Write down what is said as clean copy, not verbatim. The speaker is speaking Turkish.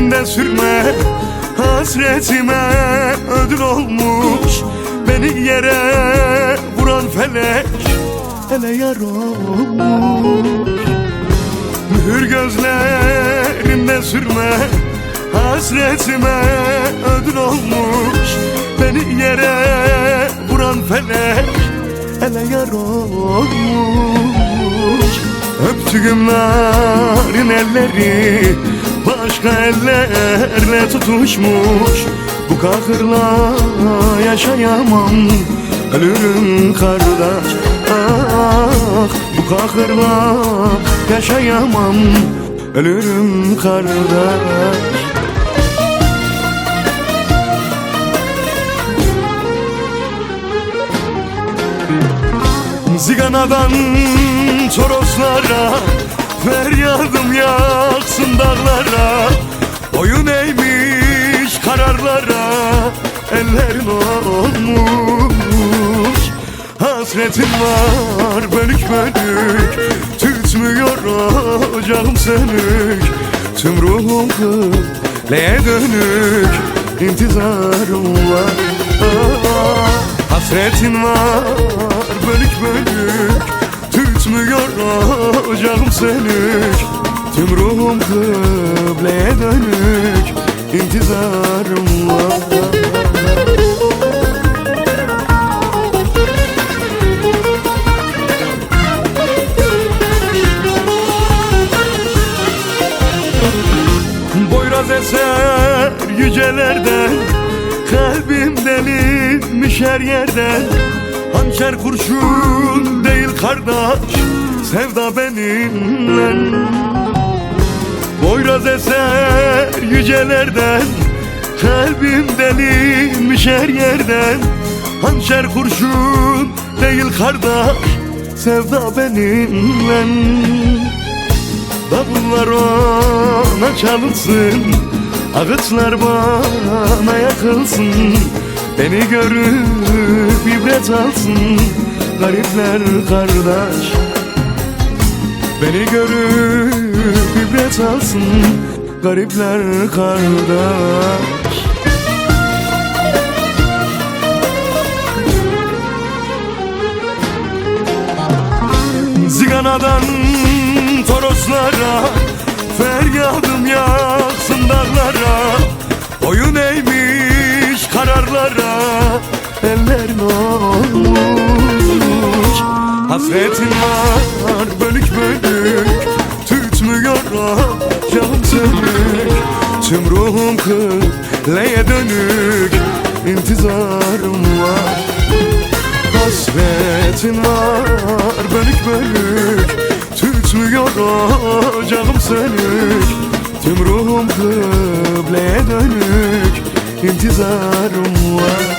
ellerinde sürme, hasretime ödül olmuş. Beni yere vuran felek ele yar olmuş. Mühür gözlerinde sürme, hasretime ödül olmuş. Beni yere vuran felek ele yar olmuş. Öptüğüm narin elleri başka ellerle tutuşmuş. Bu kahırla yaşayamam, ölürüm kardeş. Ah, bu kahırla yaşayamam, ölürüm kardeş. Ziganadan Toroslara feryadım yaksın dağlara. Boyun eğmiş kararlara ellerin olmuş. Hasretin var bölük bölük, tütmüyor ocağım sönük. Tüm ruhum kıbleye dönük, intizarım var. Hasretin var bölük bölük, tütmüyor ocağım sönük. Tüm ruhum kıbleye dönük, intizarım var. Boyraz eser yücelerden, kalbim delinmiş her yerden. Hançer kurşun değil kardeş, sevda benimle. Boyraz eser yücelerden, kalbim delinmiş her yerden. Hançer kurşun değil kardeş, sevda benimle. Davullar ona çalınsın, ağıtlar bana yakılsın. Beni görüp ibret alsın garipler kardeş. Beni görüp ibret alsın garipler kardeş. Ziganadan Toroslara feryadım yaksın dağlara. Boyun eğmiş kararlara ellerin olmuş. Hasretin var bölük bölük, tütmüyor ocağım sönük. Tüm ruhum kıbleye dönük, intizarım var. Hasretin var bölük bölük, tütmüyor ocağım sönük. Tüm ruhum kıbleye dönük, intizarım var.